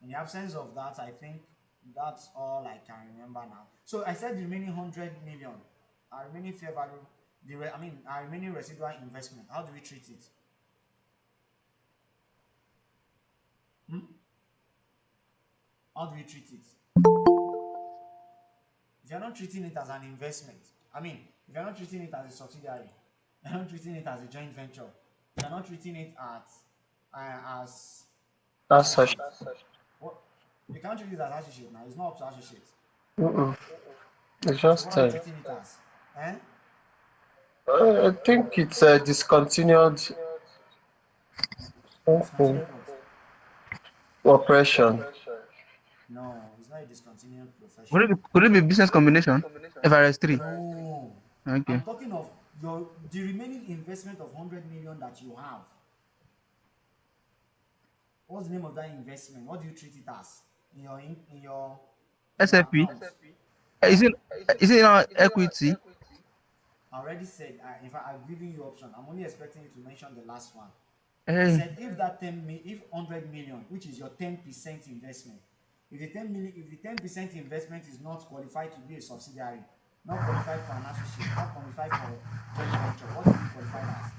In the absence of that, I think that's all I can remember now. So I said the remaining 100 million, our remaining fair value, our remaining residual investment. How do we treat it? Hmm? How do we treat it? If you're not treating it as an investment, if you're not treating it as a subsidiary, you're not treating it as a joint venture, if you're not treating it as,
That's
what is
such.
it? What? You can't treat it as associate now. It's not up to associate.
Mm-mm. It's
So
just
what are you treating it as? Eh?
I think it's discontinued something
Discontinued what?
oppression.
No, it's not a discontinued
Would
profession.
it be business combination? FRS 3.
No.
Okay.
I'm talking of the remaining investment of 100 million that you have. What's the name of that investment? What do you treat it as in your
SFP.
account?
Is
Eh?
it not equity?
I already said, in fact, I've given you option. I'm only expecting you to mention the last one. I
Hey,
said if 100 million, which is your 10% investment, if the 10% investment is not qualified to be a subsidiary, not qualified for an associate, not qualified for joint venture, what will you qualify it as?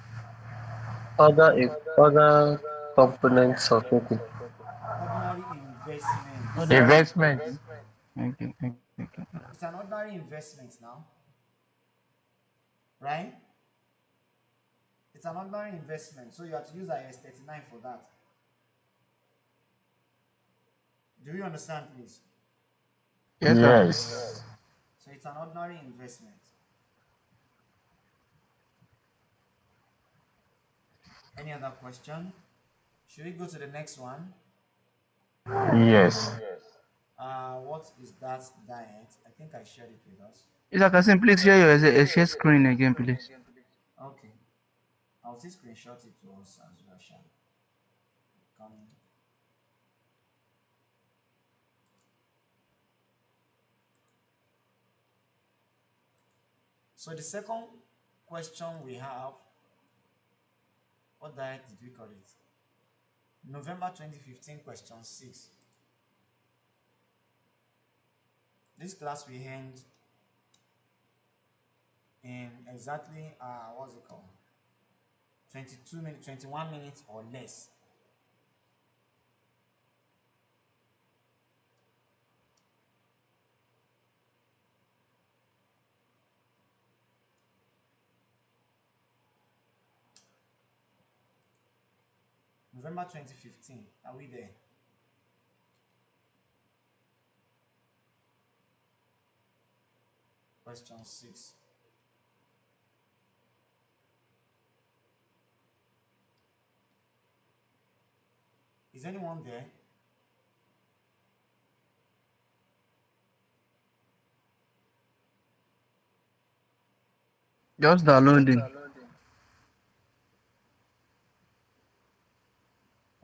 other components of it.
Ordinary investment.
Investment.
Okay. Okay.
It's an ordinary investment now, right? It's an ordinary investment, so you have to use IS 39 for that. Do you understand, please?
Yes, sir.
Yes.
So it's an ordinary investment. Any other question? Should we go to the next one?
Yes.
What is that diet? I think I shared it with us.
If I can say, please share your share screen again, please.
Okay, I'll see screenshot it to us as well, shall coming. So the second question we have, what diet did we call it? November 2015, question 6. This class we end in exactly what's it called? 22 minutes, 21 minutes or less. November 2015. Are we there? Question 6. Is anyone there?
Just downloading.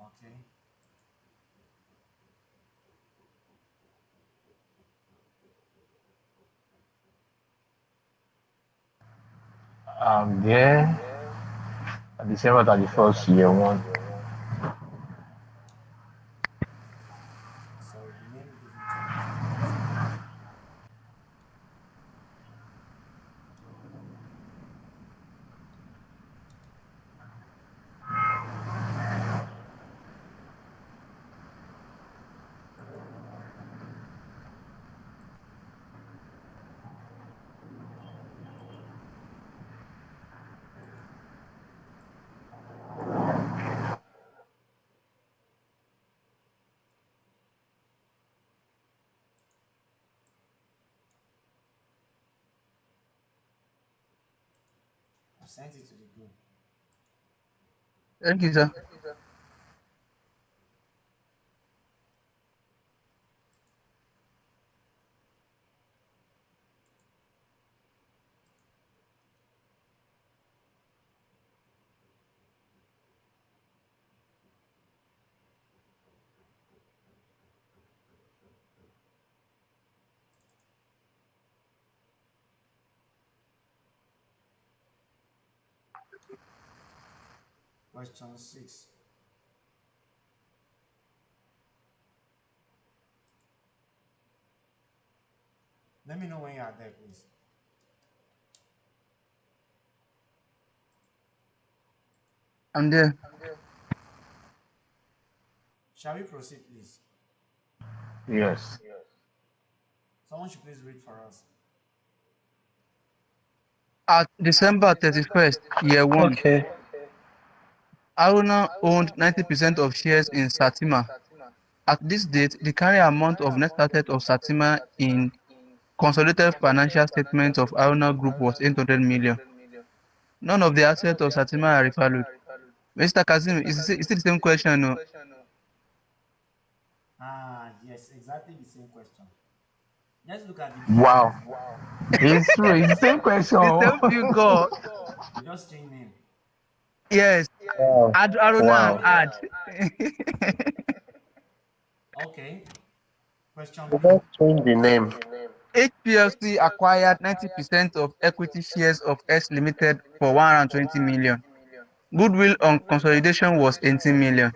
Okay.
There. December 31st, year one.
Sorry, the name given to me is not correct. I sent it to the group.
Thank you, sir.
Question 6. Let me know when you are there, please.
I'm there.
Shall we proceed, please?
Yes.
Someone should please read for us.
At December 31st, year one,
Okay.
Aruna owned 90% of shares in Satima. At this date, the carrying amount of net assets of Satima in consolidated financial statements of Aruna Group was 800 million. None of the assets of Satima are revalued. Mr. Kazim, is it the same question? No?
Yes, exactly the same question. Let's look at the figure.
Wow. It's true. It's the same question.
The same figure.
We just change name.
Yes.
Wow.
Add Aruna and
Wow.
add.
Okay. Question
We
B.
just change the name.
HPLC acquired 90% of equity shares of S Limited for 120 million. Goodwill on consolidation was 18 million.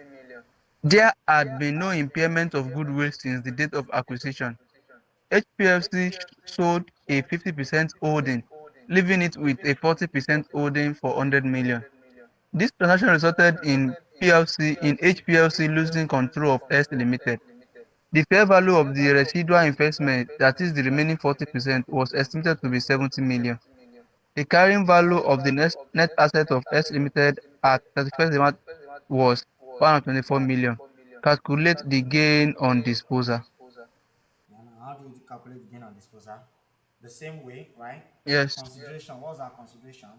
There had been no impairment of goodwill since the date of acquisition. HPLC sold a 50% holding, leaving it with a 40% holding for 100 million. This transaction resulted in HPLC losing control of S Limited. The fair value of the residual investment, that is the remaining 40%, was estimated to be 70 million. The carrying value of the net asset of S Limited at 31st March was 124 million. Calculate the gain on disposal.
Yeah, now how do you calculate the gain on disposal? The same way, right?
Yes.
Consideration. What was our consideration?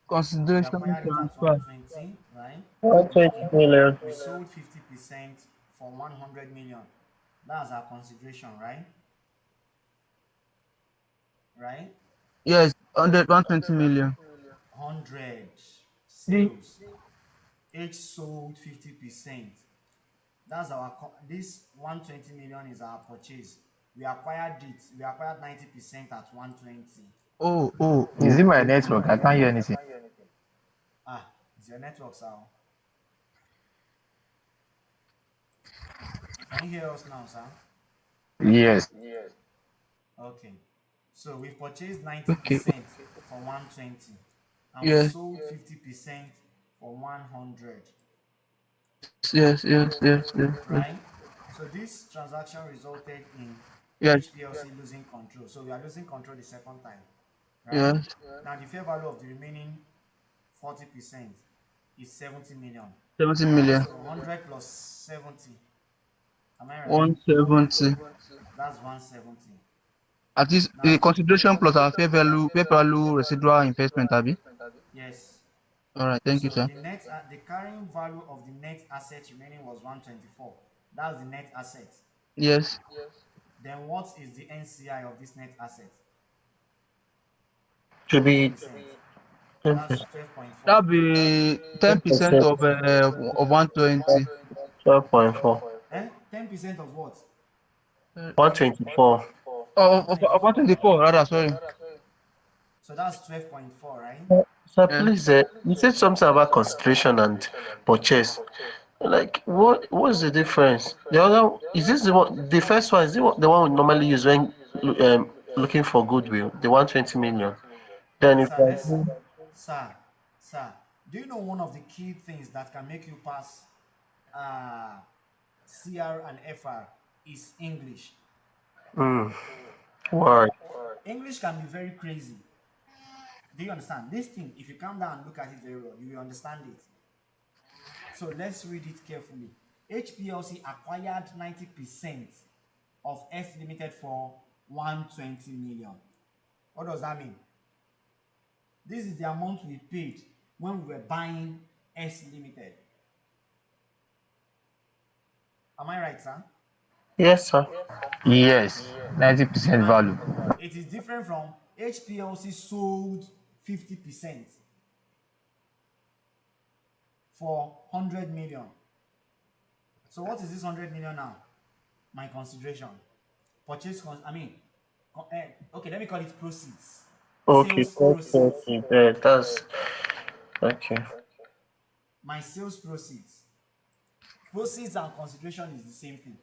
We
Consideration
acquired it at
transfer.
120, right?
120 million.
We sold 50% for 100 million. That's our consideration, right? Right?
Yes, 120 million.
100
The
sales. Each sold 50%. That's this 120 million is our purchase. We acquired 90% at 120.
oh oh
Is
oh
it my
oh.
network? I can't hear anything.
It's your network, sir. Can you hear us now, sir?
Yes.
Okay. So we purchased
Okay.
90% for 120 and we
Yes,
sold 50% for 100,
yes.
right? So this transaction resulted in
Yes,
HPLC losing control. So we are losing control the second time, right?
yes.
Now the fair value of the remaining 40% is 70 million.
70 million.
So 100 plus 70, am I right?
170.
That's 170.
At least the
Now,
consideration plus our fair value residual investment, Abi.
yes.
All right, thank you,
So
sir.
the carrying value of the net asset remaining was 124. That's the net asset.
Yes,
Then what is the NCI of this net asset?
Should be
10%. That's
10%.
12.4.
that'll be 10%
10%.
of 120.
12.4.
10% of what?
124.
Of
124.
124, rather, sorry.
So that's 12.4, right?
So
Yes.
please, you said something about concentration and purchase. Like, what's the difference? The other is this the one? The first one is the one we normally use when looking for goodwill. The 120 million. Then if
Sir,
I
let's
do,
sir, sir, do you know one of the key things that can make you pass uh CR and FR is English.
mm, why?
English can be very crazy. Do you understand? This thing, if you calm down and look at it very well, you will understand it. So let's read it carefully. HPLC acquired 90% of S Limited for 120 million. What does that mean? This is the amount we paid when we were buying S Limited. Am I right, sir?
Yes, sir. Yes, 90%
Now,
value.
it is different from HPLC sold 50% for 100 million. So what is this 100 million now? My consideration. I mean, okay, let me call it proceeds.
Okay,
Sales
okay,
proceeds.
okay. Yeah, that's okay.
My sales proceeds. Proceeds and consideration is the same thing.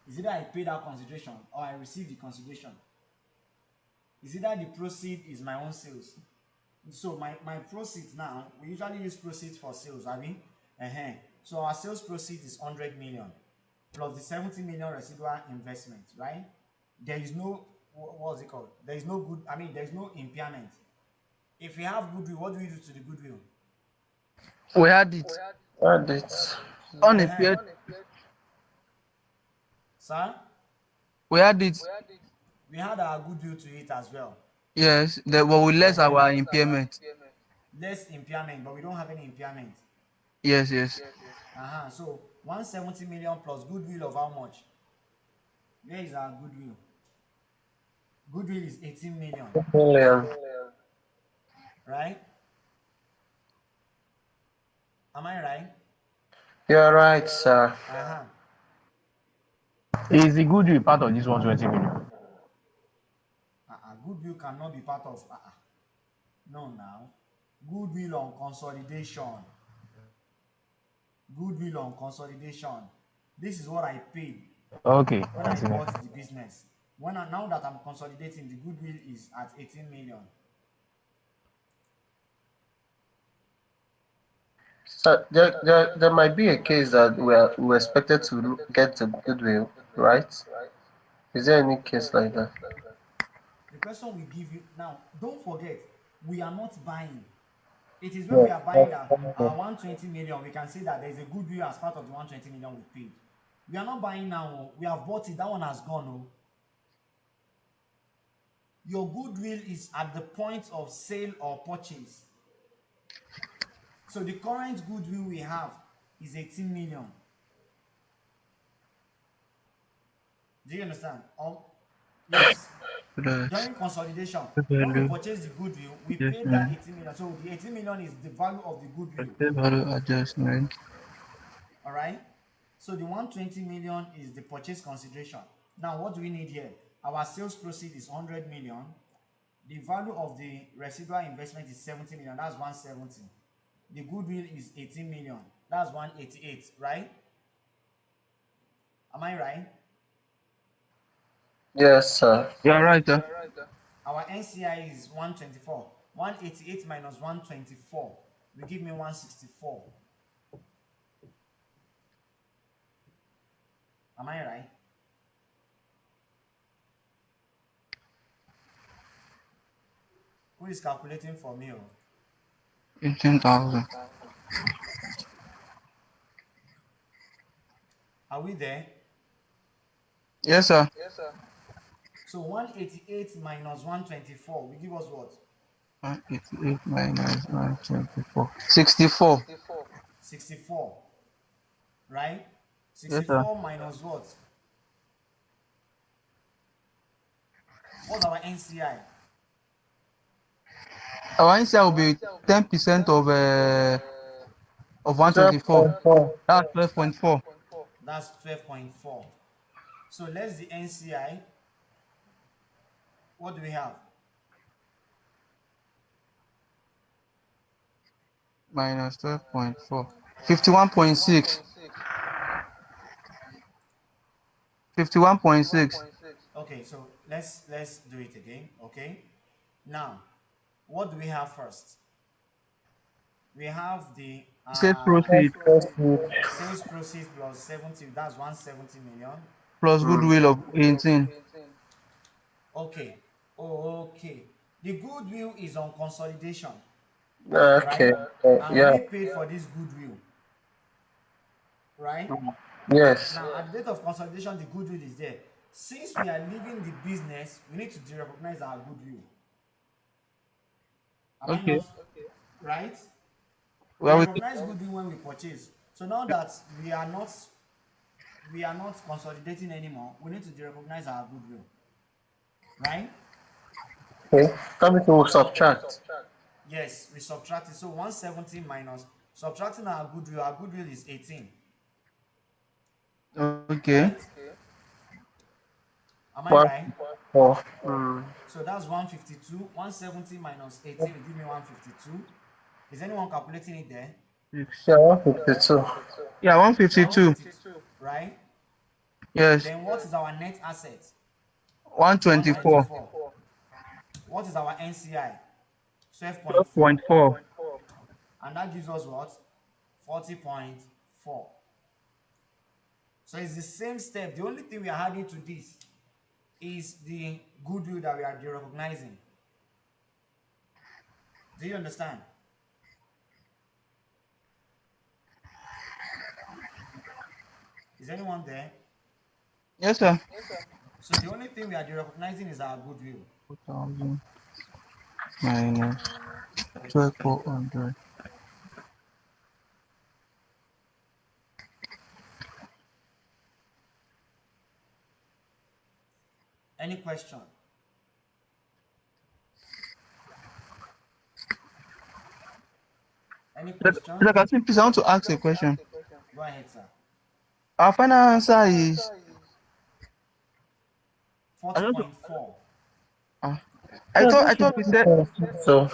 Is either I pay that consideration or I receive the consideration. Is either the proceed is my own sales. So my proceeds now, we usually use proceeds for sales, I mean. So our sales proceeds is 100 million plus the 70 million residual investment, right? There is no, what's it called? There is no there is no impairment. If we have goodwill, what do we do to the goodwill?
We had it.
Add it.
Uh-huh.
Unimpaired.
Sir,
We had it.
we had our goodwill to it as well.
Yes. The but we less
Uh-huh.
our impairment.
Less impairment, but we don't have any impairment.
Yes, yes.
Uh-huh. So 170 million plus goodwill of how much? Where is our goodwill? Goodwill is 18 million,
Million.
right? Am I right?
You're right, sir.
Uh-huh.
Is the goodwill part of this 120 million?
Goodwill cannot be part of no now. Goodwill on consolidation. Goodwill on consolidation. This is what I paid
Okay,
when I
continue.
bought the business. Now that I'm consolidating, the goodwill is at 18 million.
So there might be a case that we're expected to get the goodwill, right? Is there any case like that?
The question we give you now, don't forget, we are not buying. It is when
Yeah.
we are buying that our 120 million, we can say that there is a goodwill as part of the 120 million we paid. We are not buying now. Oh. We have bought it. That one has gone. Oh. Your goodwill is at the point of sale or purchase. So the current goodwill we have is 18 million. Do you understand? Yes.
That's
During consolidation,
the
when we
value.
purchase the goodwill, we paid that
Adjustment.
18 million. So the 18 million is the value of the goodwill.
The value adjustment.
All right. So the 120 million is the purchase consideration. Now, what do we need here? Our sales proceed is 100 million. The value of the residual investment is 70 million. That's 170. The goodwill is 18 million. That's 188, right? Am I right?
Yes, sir.
You are right, sir.
Our NCI is 124. 188 minus 124 will give me 164. Am I right? Who is calculating for me?
18,000.
Are we there?
Yes, sir.
So 188 minus 124 will give us what?
188 minus 124. 64.
64, right?
Yes, sir.
64 minus what? What's our NCI?
Our NCI will be 10% of 124.
12.4.
That's 12.4
That's 12.4. So less the NCI. What do we have?
minus 12.4. 51.6. 51.6.
Okay, so let's do it again. Okay. Now, what do we have first? We have the
Sales proceed
sales proceeds plus 70. That's 170 million.
plus goodwill of 18.
Okay. Oh, okay. The goodwill is on consolidation,
Okay.
right? And
Yeah.
we paid for this goodwill, right?
Yes.
Now, at the date of consolidation, the goodwill is there. Since we are leaving the business, we need to de-recognize our goodwill. Am I
Okay.
not right? We
Well, we
recognize goodwill when we purchase. So now that we are not consolidating anymore, we need to de-recognize our goodwill, right?
Okay. That means we'll subtract.
Yes, we subtract it. So 170 minus subtracting our goodwill is 18,
okay.
right? Am I
One
right?
four. Mm.
So that's 152. 170 minus 18 will give me 152. Is anyone calculating it there?
Six.
Yeah, 152.
Yeah, 152.
152, right?
Yes.
Then what is our net asset?
124.
124. What is our NCI? 12.4.
12.4.
And that gives us what? 40.4. So it's the same step. The only thing we are adding to this is the goodwill that we are recognizing. Do you understand? Is anyone there?
Yes, sir.
So the only thing we are recognizing is our goodwill.
4,000 minus 12,400.
Any question? Any question?
Like, I think, please, I want to ask a question.
Go ahead, sir.
Our final answer is, I don't know.
40.4.
Ah,
Yeah,
I
that should
thought we
be
said,
fine. So,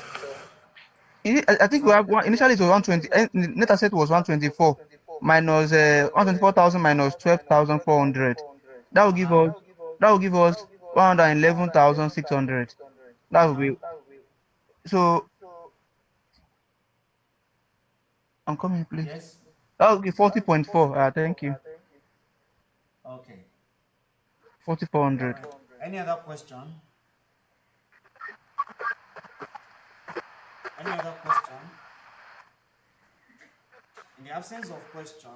I think we
So
have one, initially it was 120, net asset was 124 minus 124,000 minus 12,400. That will give
uh-huh.
us, that will give us 111,600. That will
Uh-huh.
be, so I'm coming, please.
Yes.
That will be 40.4. Thank you.
Okay. All
4,400.
right. Any other question? Any other question? In the absence of question,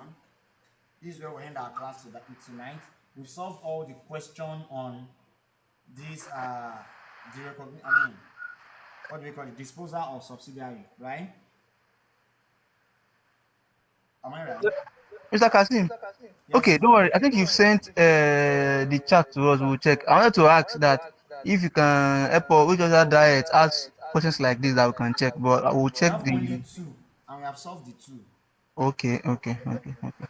this is where we end our class tonight. We've solved all the question on this I mean, what do we call it? Disposal of subsidiary, right? Am I right?
Mr. Kasim,
Yes,
okay,
sir.
don't worry. I think you've sent the chat to us. We'll check. I wanted to ask that if you can help us, which other diet ask questions like this that we can check, but I will
We
check
have only
the.
two, and we have solved the two.
Okay, okay, okay, okay.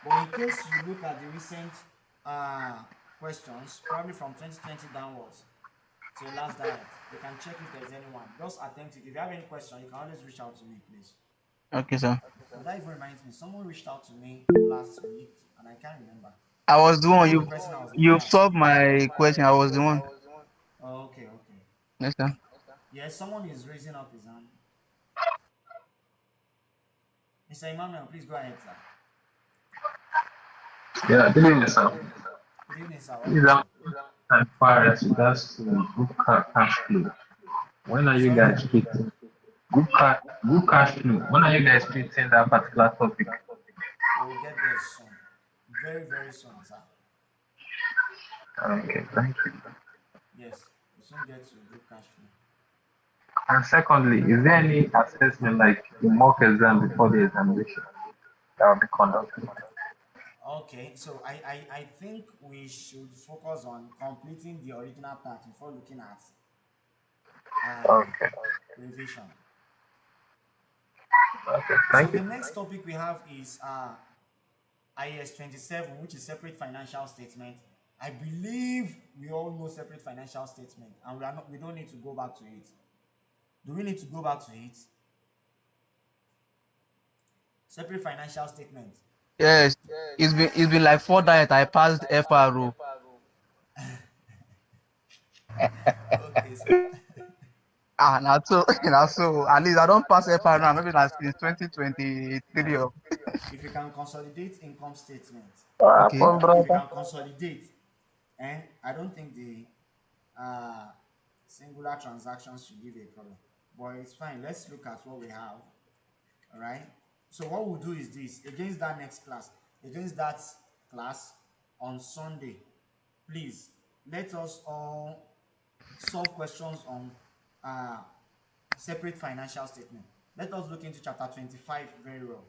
But in case you look at the recent uh, questions, probably from 2020 downwards to the last diet, you can check if there's anyone. Just attempt it. If you have any question, you can always reach out to me, please.
Okay, sir.
But that even reminds me, someone reached out to me last week, and I can't remember.
I was the
Who
one.
was the person I was looking
You
at?
solved my question. I was the one.
Oh, okay, okay.
Yes, sir.
Yes, someone is raising up his hand. Mr. Emmanuel, please go ahead, sir.
Yeah, good evening, sir.
Good evening, sir.
This is
Welcome, sir.
and far as regards to group cash flow. When are you
Sorry?
guys treating group cash flow? When are you guys treating that particular topic?
We'll get there soon. Very, very soon, sir.
Okay, thank you.
Yes, we'll soon get to group cash flow.
And secondly, is there any assessment like a mock exam before the examination that will be conducted?
Okay, so I think we should focus on completing the original part before looking at uh,
Okay,
revision.
okay,
So
thank
the
you.
next topic we have is IS 27, which is separate financial statement. I believe we all know separate financial statement, and we don't need to go back to it. Do we need to go back to it? Separate financial statement.
Yes. It's been like four diet. I passed FRO.
Okay, sir.
Now so now so at least I don't pass FRO now. Maybe like since 2023.
If you can consolidate income statement,
what
Okay.
happened,
if you
brother?
can consolidate, I don't think the uh, singular transactions should give a problem. But it's fine. Let's look at what we have. All right. So what we'll do is this against that next class, against that class on Sunday. Please let us all solve questions on uh, separate financial statement. Let us look into chapter 25 very well.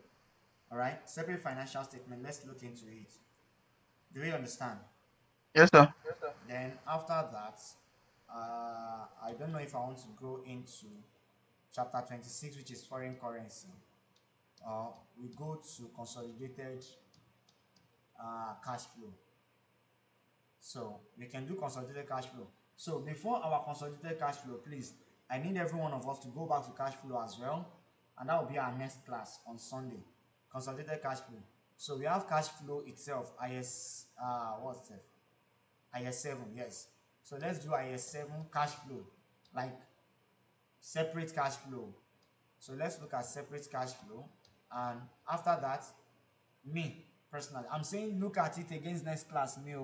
All right. Separate financial statement. Let's look into it. Do you understand?
Yes, sir.
Then after that, I don't know if I want to go into chapter 26, which is foreign currency. We go to consolidated cash flow. So we can do consolidated cash flow. So before our consolidated cash flow, please, I need every one of us to go back to cash flow as well. And that will be our next class on Sunday. Consolidated cash flow. So we have cash flow itself, what's that? IS7, yes. So let's do IS7 cash flow, like separate cash flow. So let's look at separate cash flow. And after that, me personally, I'm saying look at it against next class, me.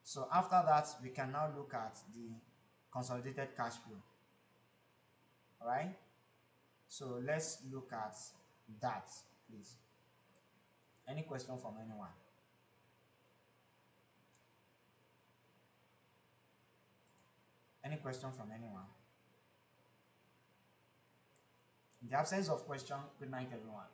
So after that, we can now look at the consolidated cash flow. All right. So let's look at that, please. Any question from anyone? Any question from anyone? In the absence of question, good night, everyone.